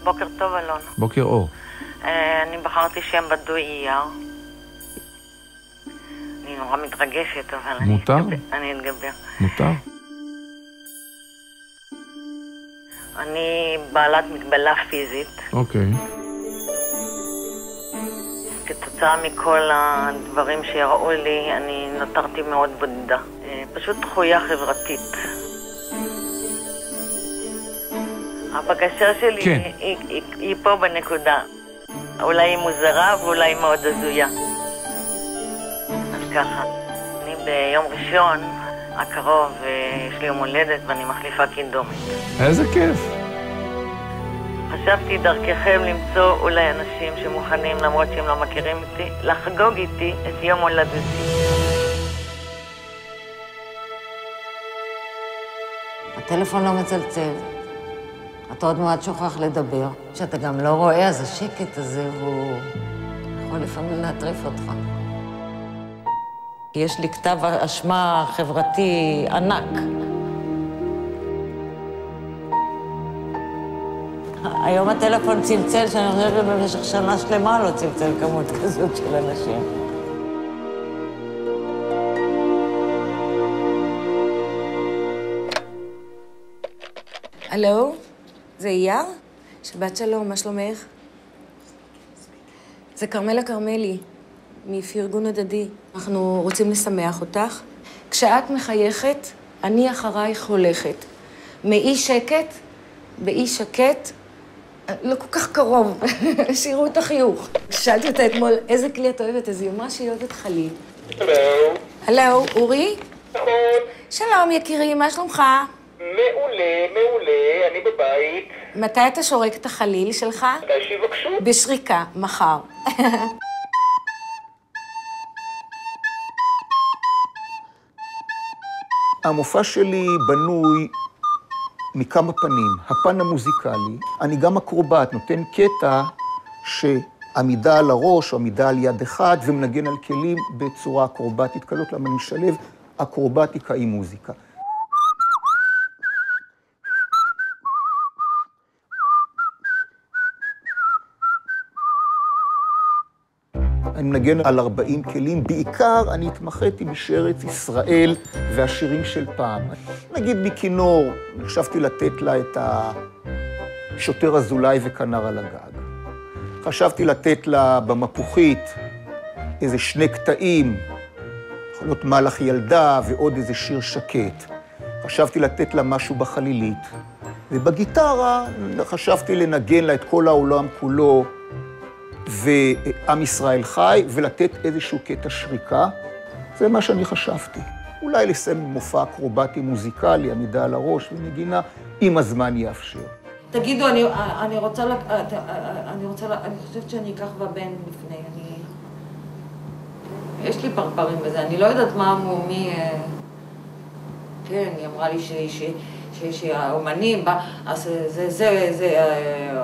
בוקר טוב, אלון. בוקר אור. אני בחרתי שם בדוי אייר. אני נורא מתרגשת, אבל מותר? אני אתגבר. מותר? אני בעלת מגבלה פיזית. אוקיי. כתוצאה מכל הדברים שיראו לי, אני נותרתי מאוד בודדה. פשוט דחויה חברתית. הבקשה שלי כן. היא פה בנקודה. אולי היא מוזרה ואולי היא מאוד הזויה. אז ככה, אני ביום ראשון הקרוב, יש לי יום הולדת ואני מחליפה קידומת. איזה כיף. חשבתי דרככם למצוא אולי אנשים שמוכנים, למרות שהם לא מכירים אותי, לחגוג איתי את יום הולדתי. הטלפון לא מצלצל. אתה עוד מעט שוכח לדבר. כשאתה גם לא רואה, אז השקט הזה הוא יכול לפעמים להטריף אותך. יש לי כתב אשמה חברתי ענק. היום הטלפון צלצל, שאני חושבת במשך שנה שלמה לא צלצל כמות כזאת של אנשים. הלו, זה אייר? שבת שלום, מה שלומך? זה כרמלה כרמלי, מפרגון הדדי. אנחנו רוצים לשמח אותך. כשאת מחייכת, אני אחרייך הולכת. מאי שקט, באי שקט, לא כל כך קרוב, שיראו את החיוך. שאלתי אותה אתמול, איזה כלי את אוהבת? אז היא אמרה שהיא אוהבת חליל. הלו. הלו, אורי? נכון. שלום, יקירי, מה שלומך? מעולה, מעולה, אני בבית. מתי אתה שורק את החליל שלך? מתי שיבקשו? בשריקה, מחר. המופע שלי בנוי מכמה פנים. הפן המוזיקלי, אני גם אקרובט, נותן קטע שעמידה על הראש או עמידה על יד אחד ומנגן על כלים בצורה אקרובטית כזאת, למה אני משלב אקרובטיקה עם מוזיקה. אני מנגן על 40 כלים, בעיקר אני התמחיתי בשארץ ישראל והשירים של פעם. נגיד בכינור, חשבתי לתת לה את השוטר אזולאי וכנר על הגג. חשבתי לתת לה במפוחית איזה 2 קטעים, יכול להיות מלאך ילדה ועוד איזה שיר שקט. חשבתי לתת לה משהו בחלילית. ובגיטרה חשבתי לנגן לה את כל העולם כולו, ועם ישראל חי, ולתת איזשהו קטע שריקה. זה מה שאני חשבתי. אולי לסיים מופע אקרובטי מוזיקלי, עמידה על הראש ונגינה, אם הזמן יאפשר. תגידו, אני חושבת שאני אקח בבן לפני, יש לי פרפרים בזה, אני לא יודעת מי... כן, היא אמרה לי שהאומנים, אז זה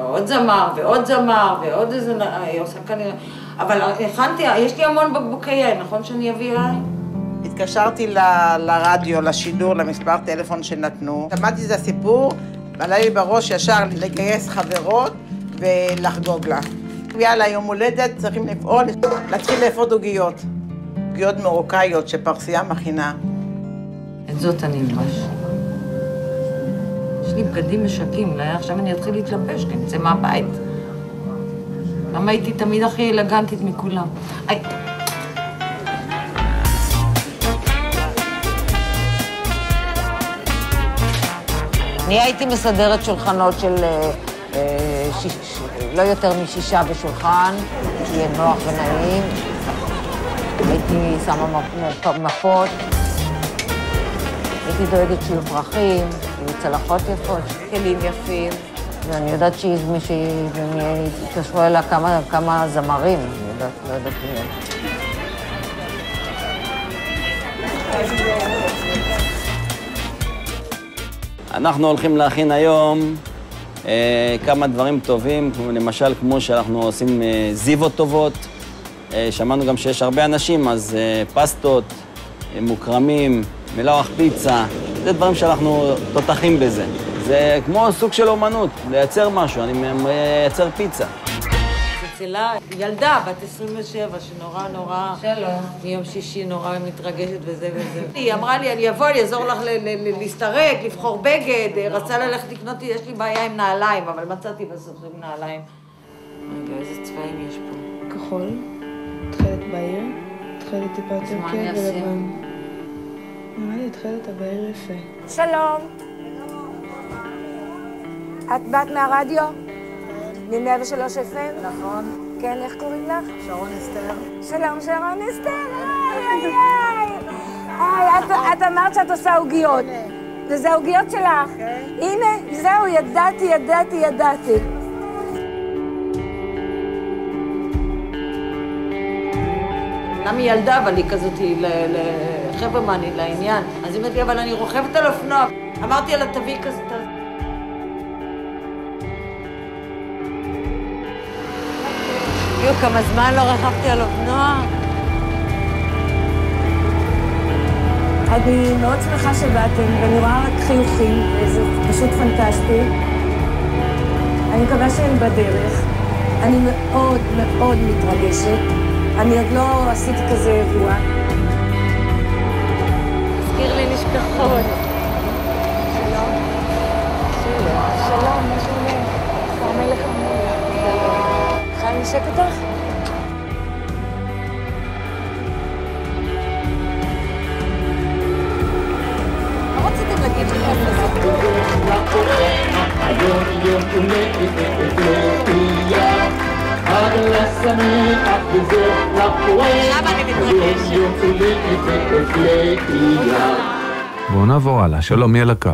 עוד זמר ועוד זמר ועוד איזה... היא עושה כנראה... אבל הכנתי, יש לי המון בקבוקי יין, נכון שאני אביא אליי? התקשרתי לרדיו, לשידור, למספר טלפון שנתנו. שמעתי את הסיפור, ועלה לי בראש ישר לגייס חברות ולחגוג לה. יאללה, יום הולדת, צריכים לפעול, להתחיל לאפות עוגיות. עוגיות מרוקאיות שפרסייה מכינה. את זאת אני אלבש. יש לי בגדים משקים, עכשיו אני אתחיל להתלבש, כי אני אצא מהבית. למה הייתי תמיד הכי אלגנטית מכולם? אני הייתי מסדרת שולחנות של לא יותר מ6 בשולחן, שיהיה נוח ונעים. הייתי שמה מפות. הייתי דואגת שיהיו פרחים, שיהיו צלחות יפות, כלים יפים. ואני יודעת התקשרו אליה כמה זמרים, אני לא יודעת מי. אנחנו הולכים להכין היום כמה דברים טובים, למשל כמו שאנחנו עושים זיבות טובות. שמענו גם שיש הרבה אנשים, אז פסטות, מוקרמים, מלוח פיצה, זה דברים שאנחנו תותחים בזה. זה כמו סוג של אומנות, לייצר משהו, אני מייצר פיצה. אצלה ילדה בת 27 שנורא, שלום. מיום שישי נורא מתרגשת וזה וזה. היא אמרה לי, אני אבוא, אני אעזור לך להסתרק, לבחור בגד, רצה ללכת לקנות, יש לי בעיה עם נעליים, אבל מצאתי בסוף עם נעליים. רגע, איזה צבעים יש פה? כחול, תחלת בהיר, תחלת טיפה יותר כהה ולבן. נראה לי תחלת הבהיר יפה. שלום. את בת מהרדיו? מ-103 FM? נכון. כן, איך קוראים לך? שרון אסתר. שלום, שרון אסתר, איי. את אמרת שאת עושה עוגיות. וזה עוגיות שלך. הנה, זהו, ידעתי. למה היא ילדה, אבל היא כזאת, לחברמן, היא לעניין. אז היא אומרת לי, אבל אני רוכבת על אופנוע. אמרתי לה, תביאי כזאת. כמה זמן לא רכבתי על אופנוע. אני מאוד שמחה שבאתם, ואני רואה רק חיוכים, וזה פשוט פנטסטי. אני מקווה שהם בדרך. אני מאוד מתרגשת. אני עוד לא עשיתי כזה אירוע. הזכיר לי נשכחות. שלום, מה שלומך? כרמל לכרמל. יכולה לנשק אותך? מה רציתם להגיד לי איפה זה? היום יום הולדת אתיופיה, הגלסנית אף בזה לפואט, היום יום הולדת אתיופיה. בואו נעבור הלאה, שלום, מי על הקו?